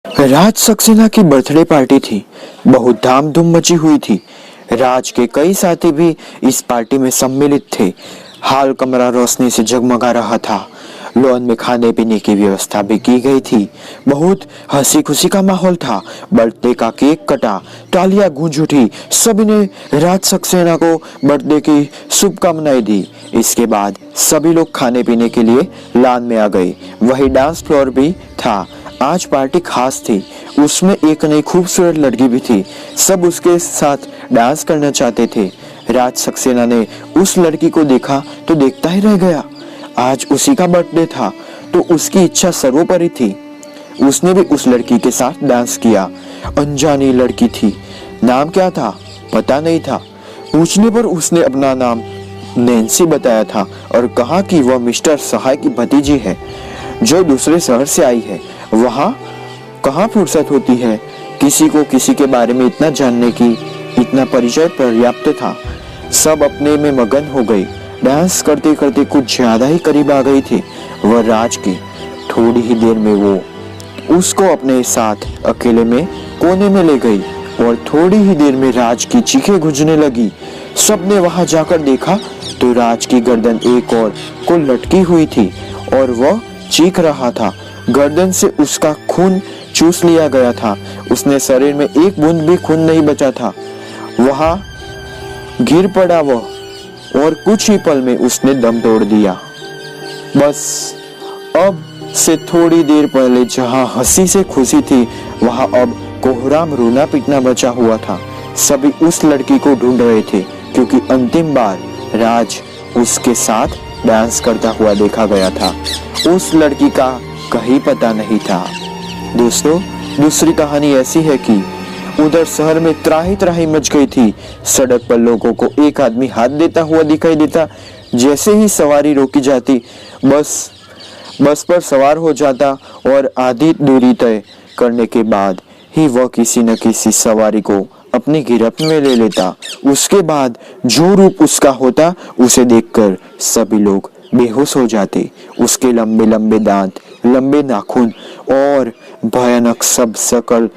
राज सक्सेना की birthday party थी। बहुत धाम धूम मची हुई थी। राज के कई साथी भी इस पार्टी में सम्मिलित थे। हाल कमरा रोशनी से जगमगा रहा था। लॉन में खाने पीने की व्यवस्था भी की गई थी। बहुत हंसी खुशी का माहौल था। बर्थडे का केक कटा, तालियां गूंज उठी। सभी ने राज सक्सेना को बर्थडे की शुभकामनाएं दी। इसके बाद सभी लोग खाने पीने के लिए लॉन में आ गए। वही डांस फ्लोर भी था। आज पार्टी खास थी। उसमें एक नई खूबसूरत लड़की भी थी। सब उसके साथ डांस करना चाहते थे। राज सक्सेना ने उस लड़की को देखा तो देखता ही रह गया। आज उसी का बर्थडे था तो उसकी इच्छा सर्वोपरि थी। उसने भी उस लड़की के साथ डांस किया। अनजानी लड़की थी। नाम क्या था पता नहीं था। पूछने पर उसने अपना नाम नैन्सी बताया था और कहा कि वह मिस्टर सहाय की भतीजी है जो दूसरे शहर से आई है। वहाँ कहाँ फुर्सत होती है किसी को किसी के बारे में इतना जानने की। इतना परिचय पर्याप्त था। सब अपने में मगन हो गई। डांस करते करते कुछ ज्यादा ही करीब आ गई थी वह राज के। थोड़ी ही देर में वो उसको अपने साथ अकेले में कोने में ले गई और थोड़ी ही देर में राज की चीखें गूंजने लगी। सबने वहां जाकर देखा तो राज की गर्दन एक और को लटकी हुई थी और वह चीख रहा था। गर्दन से उसका खून चूस लिया गया था। उसने शरीर में एक बूंद भी खून नहीं बचा था। वहां गिर पड़ा वह और कुछ ही पल में उसने दम तोड़ दिया। बस अब से थोड़ी देर पहले जहां हंसी से खुशी थी वहां अब कोहराम रोना पीटना बचा हुआ था। सभी उस लड़की को ढूंढ रहे थे क्योंकि अंतिम बार राज उसके साथ डांस करता हुआ देखा गया था। उस लड़की का कहीं पता नहीं था। दोस्तों, दूसरी कहानी ऐसी है कि उधर शहर में त्राही त्राही मच गई थी। सड़क पर लोगों को एक आदमी हाथ देता हुआ दिखाई देता। जैसे ही सवारी रोकी जाती बस पर सवार हो जाता और आधी दूरी तय करने के बाद ही वह किसी न किसी सवारी को अपनी गिरफ्त में ले लेता। उसके बाद जो रूप उसका होता उसे देखकर सभी लोग बेहोश हो जाते। उसके लंबे लंबे दांत, लंबे नाखून और भयानक सब शकल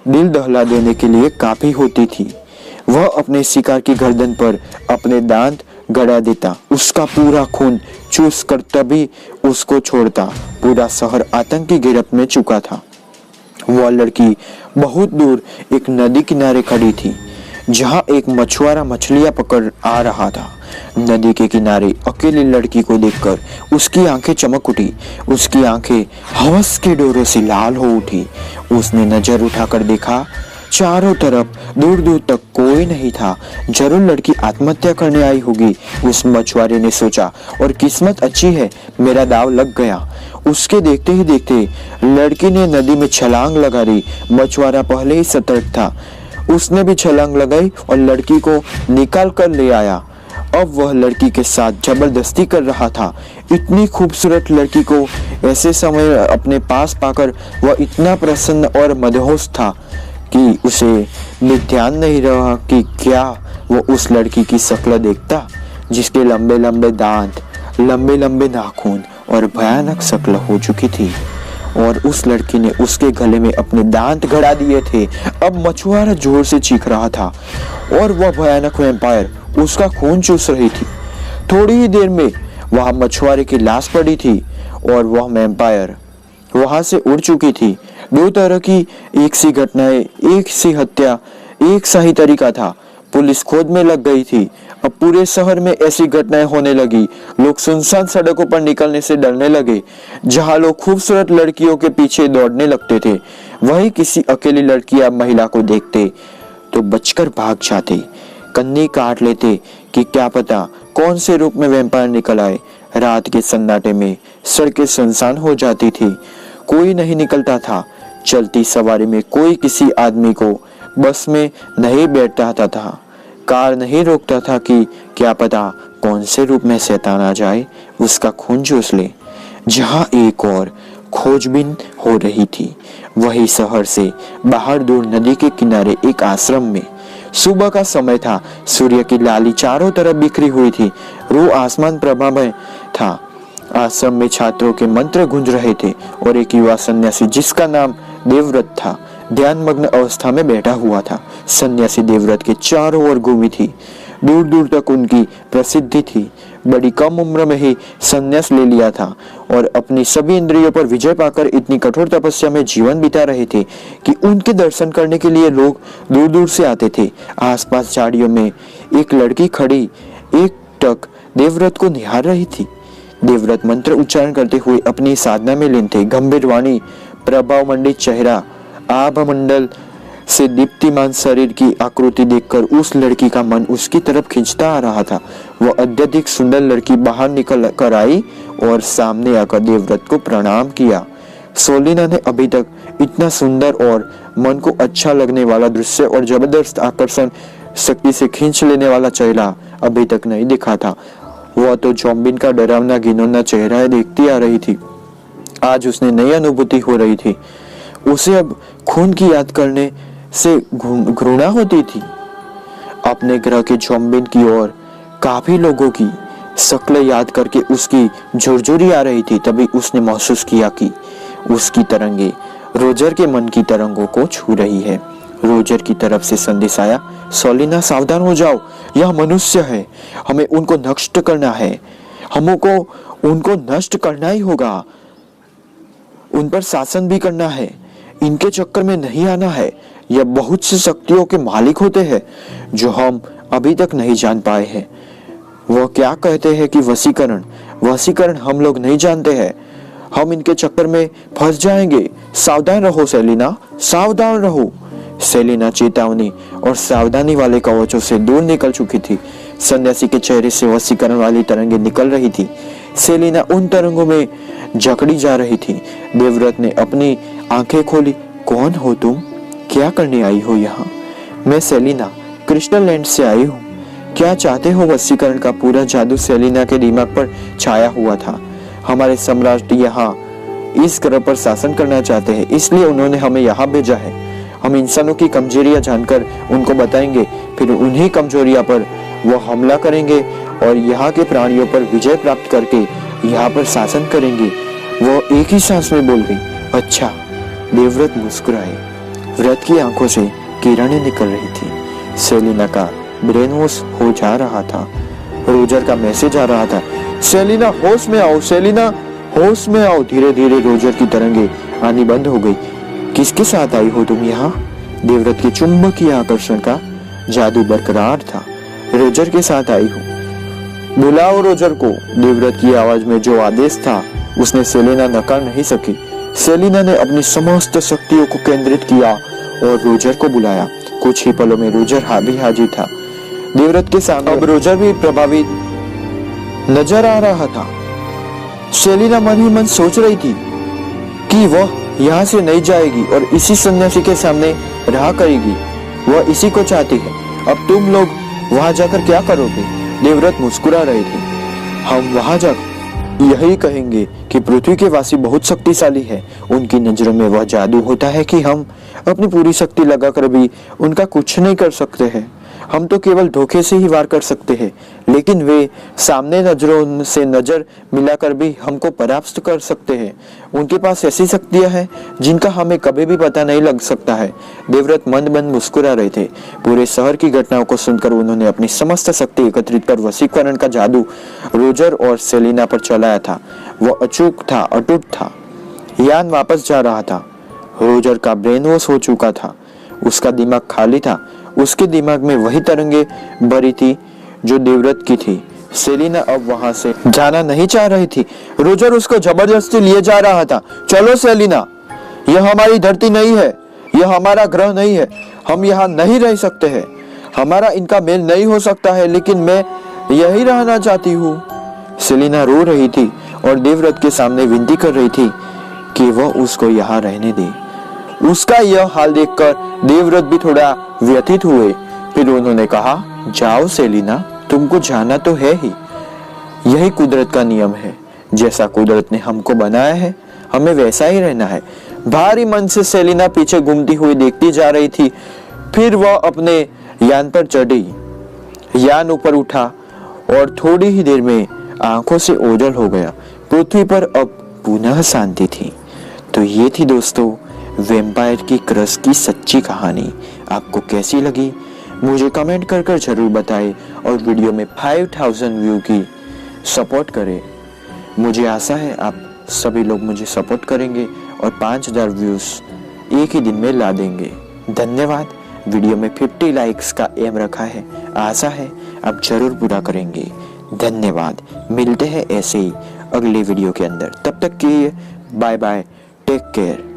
दिल दहला देने के लिए काफी होती थी। वह अपने शिकार की गर्दन पर अपने दांत गड़ा देता। उसका पूरा खून चूस कर तभी उसको छोड़ता। पूरा शहर आतंक की गिरफ्त में चुका था। वह लड़की बहुत दूर एक नदी किनारे खड़ी थी जहां एक मछुआरा मछलियां पकड़ आ रहा था। नदी के किनारे अकेली लड़की को देखकर उसकी आंखें चमक उठी। उसकी आंखें हवस के डोरों से लाल हो उठी। उसने नजर उठाकर देखा, चारों तरफ दूर दूर तक कोई नहीं था। जरूर लड़की आत्महत्या करने आई होगी, उस मछुआरे ने सोचा। और किस्मत अच्छी है, मेरा दाव लग गया। उसके देखते ही देखते लड़की ने नदी में छलांग लगा दी। मछुआरा पहले ही सतर्क था। उसने भी छलांग लगाई और लड़की को निकाल कर ले आया। अब वह लड़की के साथ जबरदस्ती कर रहा था। इतनी खूबसूरत लड़की को ऐसे समय अपने पास पाकर वह इतना प्रसन्न और मदहोश था कि उसे भी ध्यान नहीं रहा कि क्या वह उस लड़की की शक्ल देखता जिसके लंबे लंबे दांत, लंबे लंबे नाखून और भयानक शक्ल हो चुकी थी। और उस लड़की ने उसके गले में अपने दांत गड़ा दिए थे। अब मछुआरा जोर से चीख रहा था और वह भयानक वैम्पायर उसका खून चूस रही थी। थोड़ी ही देर में वहां मछुआरे की लाश पड़ी थी और वह वैम्पायर वहां से उड़ चुकी थी। दो तरह की एक सी घटनाएं, एक सी हत्या, एक सा ही तरीका था। पुलिस खोज में लग गई थी। अब पूरे शहर में ऐसी घटनाएं होने लगी। लोग सुनसान सड़कों पर निकलने से डरने लगे। जहां लोग खूबसूरत लड़कियों के पीछे दौड़ने लगते थे, वहीं किसी अकेली लड़की या महिला को देखते तो बचकर भाग जाते। कन्नी काट लेते कि क्या पता कौन से रूप में वैम्पायर निकल आए। रात के सन्नाटे में सड़कें सुनसान हो जाती थी। कोई नहीं निकलता था। चलती सवारी में कोई किसी आदमी को बस में नहीं बैठता था। कार नहीं रोकता था कि क्या पता कौन से रूप में शैतान आ जाए, उसका खून चूस ले। जहां एक और खोजबीन हो रही थी, वही शहर से बाहर दूर नदी के किनारे एक आश्रम में। सुबह का समय था। सूर्य की लाली चारों तरफ बिखरी हुई थी। रू आसमान प्रभा में था। आश्रम में छात्रों के मंत्र गूंज रहे थे और एक युवा सन्यासी जिसका नाम देवव्रत था, ध्यानमग्न अवस्था में बैठा हुआ था। सन्यासी देवव्रत के चारों ओर घूमी थी, दूर दूर तक उनकी प्रसिद्धि थी। बड़ी कम उम्र में ही संन्यास ले लिया था और अपनी सभी इंद्रियों पर विजय पाकर इतनी कठोर तपस्या में जीवन बिता रहे थे कि उनके दर्शन करने के लिए लोग दूर दूर से आते थे। आसपास झाड़ियों में एक लड़की खड़ी एक टक देवव्रत को निहार रही थी। देवव्रत मंत्र उच्चारण करते हुए अपनी साधना में लीन थे। गंभीर वाणी, प्रभाव मंडित चेहरा, आभ मंडल से दीप्तिमान शरीर की आकृति देखकर उस लड़की का मन उसकी तरफ खींचता आ रहा था। वह अत्यधिक सुंदर लड़की बाहर निकल कर आई और सामने आकर देवव्रत को प्रणाम किया। सोलिना ने अभी तक इतना सुंदर और मन को अच्छा लगने वाला दृश्य और जबरदस्त आकर्षण शक्ति से खींच लेने वाला चेहरा अभी तक नहीं देखा था। वह तो जोम्बिन का डरावना घिनौना चेहरा देखती आ रही थी। आज उसने नई अनुभूति हो रही थी। उसे अब खून की याद करने से घृणा होती थी। अपने ग्रह के जोम्बिन की ओर काफी लोगों की शक्लें याद करके उसकी झुरझुरी आ रही थी। तभी उसने महसूस किया कि उसकी तरंगे रोजर के मन की तरंगों को छू रही है। रोजर की तरफ से संदेश आया, सोलिना सावधान हो जाओ, यह मनुष्य है, हमें उनको नष्ट करना है, हमको उनको नष्ट करना ही होगा, उन पर शासन भी करना है, इनके चक्कर में नहीं आना है। यह बहुत सी शक्तियों के मालिक होते हैं जो हम अभी तक नहीं जान पाए हैं। वह क्या कहते हैं कि वशीकरण हम लोग नहीं जानते हैं। हम इनके चक्कर में फंस जाएंगे। सावधान रहो सेलिना, सावधान रहो। सेलिना चेतावनी और सावधानी वाले कवचों से दूर निकल चुकी थी। सन्यासी के चेहरे से वशीकरण वाली तरंगें निकल रही थी। सेलिना उन तरंगों में जकड़ी जा रही थी। देवव्रत ने अपनी आंखें खोली। कौन हो तुम? क्या करने आई हो यहाँ? मैं सेलिना क्रिस्टल लैंड से आई हूँ। क्या चाहते हो? वशीकरण का पूरा जादू सेलिना के दिमाग पर छाया हुआ था। हमारे सम्राट यहाँ इस ग्रह पर शासन करना चाहते हैं, इसलिए उन्होंने हमें यहाँ भेजा है। हम इंसानों की कमजोरियां जानकर उनको बताएंगे, फिर उन्हीं कमजोरियां पर वो हमला करेंगे और यहाँ के प्राणियों पर विजय प्राप्त करके यहाँ पर शासन करेंगे। वो एक ही सांस में बोल गई, अच्छा। देवव्रत मुस्कुराए। व्रत की आंखों से किरणें निकल रही थी। सेलिना का ब्रेन वॉश हो जा रहा था। रोजर का मैसेज आ रहा था, सेलिना होश में आओ, सेलिना होश में आओ। धीरे धीरे रोजर की तरंगे आनी बंद हो गई। किसके साथ आई हो तुम यहाँ? देवव्रत के चुंबकीय आकर्षण का जादू बरकरार था। रोजर के साथ आई हूँ। बुलाओ रोजर को। देवव्रत की आवाज में जो आदेश था उसने सेलिना नकार नहीं सकी। सेलिना ने अपनी समस्त शक्तियों को केंद्रित किया और रोजर को बुलाया। कुछ ही पलों में रोजर हाजिर था देवव्रत के सामने। अब रोजर भी प्रभावित नजर आ रहा था। सेलिना मन ही मन सोच रही थी कि वह यहाँ से नहीं जाएगी और इसी सन्यासी के सामने रहा करेगी। वह इसी को चाहती है। अब तुम लोग वहां जाकर क्या करोगे? देवव्रत मुस्कुरा रहे थे। हम वहां जाकर यही कहेंगे कि पृथ्वी के वासी बहुत शक्तिशाली है। उनकी नजरों में वह जादू होता है कि हम अपनी पूरी शक्ति लगाकर भी उनका कुछ नहीं कर सकते हैं। हम तो केवल धोखे से ही वार कर सकते हैं, लेकिन वे सामने नजरों से नजर मिलाकर भी हमको परास्त कर सकते हैं। उनके पास ऐसी शक्तियां हैं जिनका हमें कभी भी पता नहीं लग सकता है। देवव्रत मंद मंद मुस्कुरा रहे थे। पूरे शहर की घटनाओं को सुनकर उन्होंने अपनी समस्त शक्ति एकत्रित कर वशीकरण का जादू रोजर और सेलिना पर चलाया था। वह अचूक था, अटूट था। यान वापस जा रहा था। रोजर का ब्रेन वॉश हो चुका था। उसका दिमाग खाली था। उसके दिमाग में वही तरंगे भरी थी जो देवव्रत की थी। सेलिना अब वहां से जाना नहीं चाह रही थी। रोजर उसको जबरदस्ती लिए जा रहा था। चलो सेलिना, यह हमारी धरती नहीं है, यह हमारा ग्रह नहीं है, हम यहाँ नहीं रह सकते हैं। हमारा इनका मेल नहीं हो सकता है, लेकिन मैं यही रहना चाहती हूँ। सेलिना रो रही थी और देवव्रत के सामने विनती कर रही थी कि वह उसको यहाँ रहने दे। उसका यह हाल देखकर देवव्रत भी थोड़ा व्यथित हुए। फिर उन्होंने कहा, जाओ सेलिना, तुमको जाना तो है ही। यही कुदरत का नियम है। जैसा कुदरत ने हमको बनाया है, हमें वैसा ही रहना है। भारी मन से सेलिना पीछे घूमती हुई देखती जा रही थी। फिर वह अपने यान पर चढ़ी। यान ऊपर उठा और थोड़ी ही देर में आंखों से ओझल हो गया। पृथ्वी पर अब पुनः शांति थी। तो ये थी दोस्तों वैम्पायर की क्रश की सच्ची कहानी आपको कैसी लगी मुझे कमेंट कर कर जरूर बताएं और वीडियो में 5000 व्यू की सपोर्ट करें। मुझे आशा है आप सभी लोग मुझे सपोर्ट करेंगे और 5000 व्यूज एक ही दिन में ला देंगे। धन्यवाद। वीडियो में 50 लाइक्स का एम रखा है, आशा है आप जरूर पूरा करेंगे। धन्यवाद। मिलते हैं ऐसे ही अगले वीडियो के अंदर, तब तक के लिए बाय बाय, टेक केयर।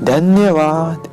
धन्यवाद।